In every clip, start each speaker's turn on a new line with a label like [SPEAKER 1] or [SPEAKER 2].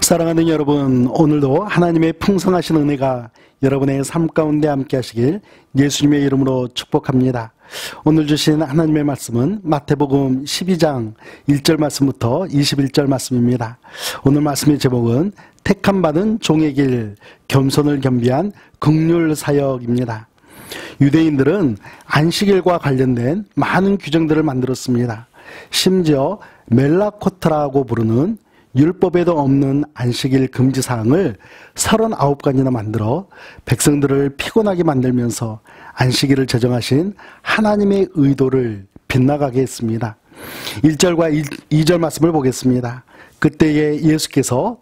[SPEAKER 1] 사랑하는 여러분, 오늘도 하나님의 풍성하신 은혜가 여러분의 삶 가운데 함께 하시길 예수님의 이름으로 축복합니다. 오늘 주신 하나님의 말씀은 마태복음 12장 1절 말씀부터 21절 말씀입니다. 오늘 말씀의 제목은 택함받은 종의 길, 겸손을 겸비한 긍휼 사역입니다. 유대인들은 안식일과 관련된 많은 규정들을 만들었습니다. 심지어 멜라코트라고 부르는 율법에도 없는 안식일 금지사항을 39가지나 만들어 백성들을 피곤하게 만들면서 안식일을 제정하신 하나님의 의도를 빗나가게 했습니다. 1절과 2절 말씀을 보겠습니다. 그때에 예수께서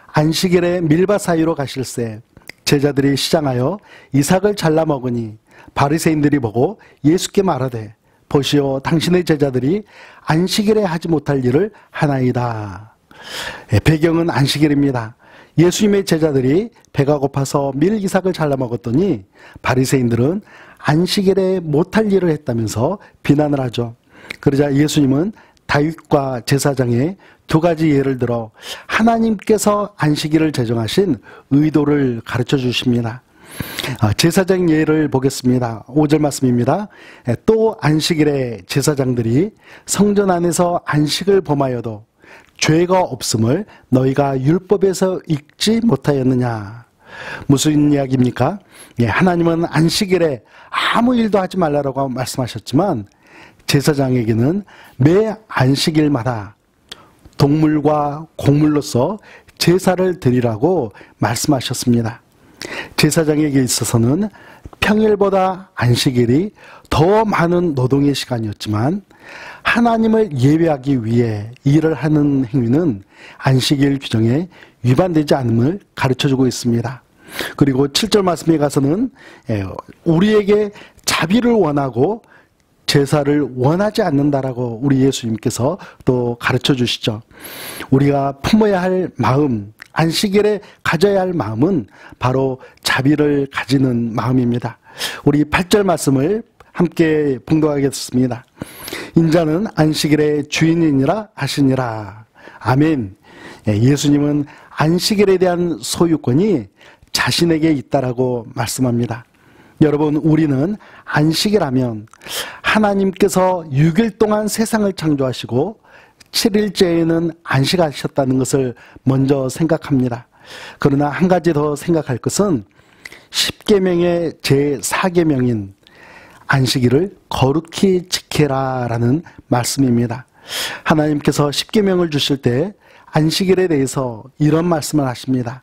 [SPEAKER 1] 안식일에 밀밭 사이로 가실새 제자들이 시장하여 이삭을 잘라 먹으니 바리새인들이 보고 예수께 말하되 보시오, 당신의 제자들이 안식일에 하지 못할 일을 하나이다. 배경은 안식일입니다. 예수님의 제자들이 배가 고파서 밀이삭을 잘라 먹었더니 바리새인들은 안식일에 못할 일을 했다면서 비난을 하죠. 그러자 예수님은 다윗과 제사장의 두 가지 예를 들어 하나님께서 안식일을 제정하신 의도를 가르쳐 주십니다. 제사장 예를 보겠습니다. 5절 말씀입니다. 또 안식일에 제사장들이 성전 안에서 안식을 범하여도 죄가 없음을 너희가 율법에서 읽지 못하였느냐. 무슨 이야기입니까? 하나님은 안식일에 아무 일도 하지 말라고 말씀하셨지만 제사장에게는 매 안식일마다 동물과 곡물로서 제사를 드리라고 말씀하셨습니다. 제사장에게 있어서는 평일보다 안식일이 더 많은 노동의 시간이었지만 하나님을 예배하기 위해 일을 하는 행위는 안식일 규정에 위반되지 않음을 가르쳐주고 있습니다. 그리고 7절 말씀에 가서는 우리에게 자비를 원하고 제사를 원하지 않는다라고 우리 예수님께서 또 가르쳐 주시죠. 우리가 품어야 할 마음, 안식일에 가져야 할 마음은 바로 자비를 가지는 마음입니다. 우리 8절 말씀을 함께 봉독하겠습니다. 인자는 안식일의 주인이니라 하시니라. 아멘. 예수님은 안식일에 대한 소유권이 자신에게 있다라고 말씀합니다. 여러분, 우리는 안식일하면 하나님께서 6일 동안 세상을 창조하시고 7일째에는 안식하셨다는 것을 먼저 생각합니다. 그러나 한 가지 더 생각할 것은 10계명의 제4계명인 안식일을 거룩히 지켜라라는 말씀입니다. 하나님께서 10계명을 주실 때 안식일에 대해서 이런 말씀을 하십니다.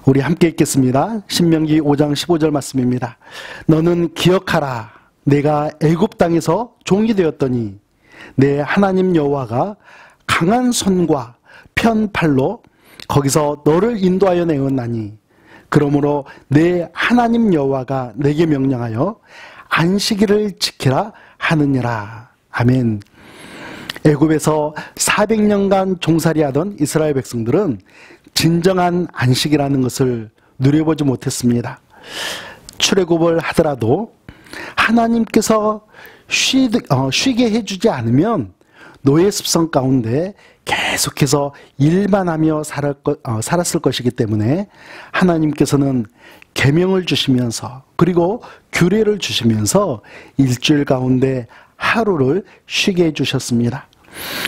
[SPEAKER 1] 우리 함께 읽겠습니다. 신명기 5장 15절 말씀입니다. 너는 기억하라. 내가 애굽 땅에서 종이 되었더니 내 하나님 여호와가 강한 손과 편 팔로 거기서 너를 인도하여 내었나니 그러므로 내 하나님 여호와가 내게 명령하여 안식일을 지키라 하느니라. 아멘. 애굽에서 400년간 종살이하던 이스라엘 백성들은 진정한 안식이라는 것을 누려보지 못했습니다. 출애굽을 하더라도 하나님께서 쉬게 해주지 않으면 노예 습성 가운데 계속해서 일만 하며 살았을 것이기 때문에 하나님께서는 계명을 주시면서 그리고 규례를 주시면서 일주일 가운데 하루를 쉬게 해주셨습니다.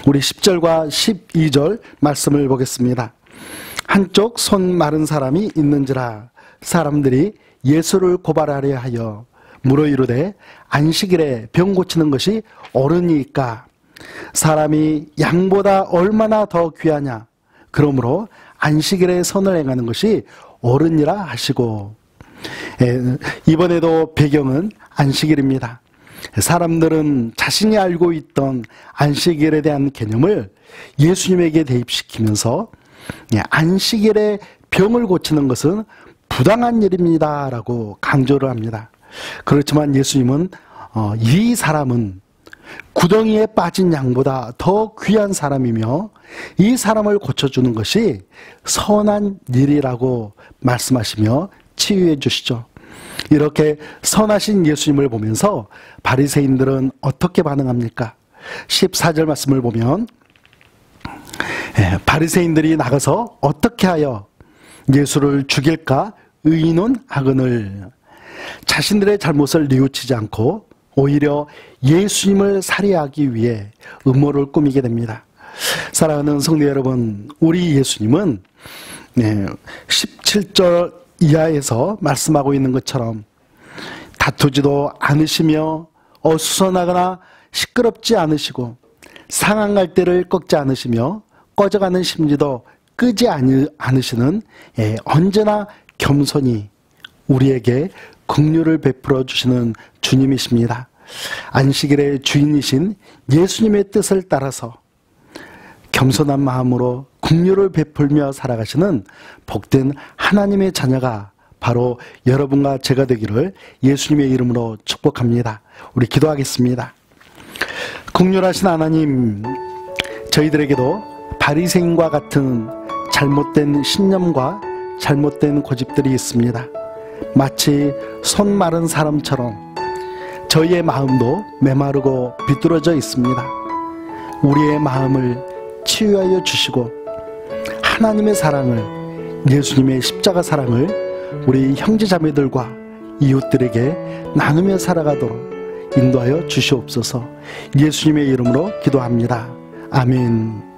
[SPEAKER 1] 우리 10절과 12절 말씀을 보겠습니다. 한쪽 손 마른 사람이 있는지라 사람들이 예수를 고발하려 하여 물어 이르되 안식일에 병 고치는 것이 옳으니까 사람이 양보다 얼마나 더 귀하냐 그러므로 안식일에 선을 행하는 것이 옳으니라 하시고. 이번에도 배경은 안식일입니다. 사람들은 자신이 알고 있던 안식일에 대한 개념을 예수님에게 대입시키면서 안식일에 병을 고치는 것은 부당한 일입니다 라고 강조를 합니다. 그렇지만 예수님은 이 사람은 구덩이에 빠진 양보다 더 귀한 사람이며 이 사람을 고쳐주는 것이 선한 일이라고 말씀하시며 치유해 주시죠. 이렇게 선하신 예수님을 보면서 바리새인들은 어떻게 반응합니까? 14절 말씀을 보면 바리새인들이 나가서 어떻게 하여 예수를 죽일까 의논하거늘 자신들의 잘못을 뉘우치지 않고 오히려 예수님을 살해하기 위해 음모를 꾸미게 됩니다. 사랑하는 성도 여러분, 우리 예수님은 17절 이하에서 말씀하고 있는 것처럼 다투지도 않으시며 어수선하거나 시끄럽지 않으시고 상한 갈대를 꺾지 않으시며 꺼져가는 심지도 끄지 않으시는 언제나 겸손히 우리에게 긍휼을 베풀어 주시는 주님이십니다. 안식일의 주인이신 예수님의 뜻을 따라서 겸손한 마음으로 긍휼을 베풀며 살아가시는 복된 하나님의 자녀가 바로 여러분과 제가 되기를 예수님의 이름으로 축복합니다. 우리 기도하겠습니다. 긍휼하신 하나님, 저희들에게도 바리새인과 같은 잘못된 신념과 잘못된 고집들이 있습니다. 마치 손 마른 사람처럼 저희의 마음도 메마르고 비뚤어져 있습니다. 우리의 마음을 치유하여 주시고 하나님의 사랑을, 예수님의 십자가 사랑을 우리 형제자매들과 이웃들에게 나누며 살아가도록 인도하여 주시옵소서. 예수님의 이름으로 기도합니다. 아멘.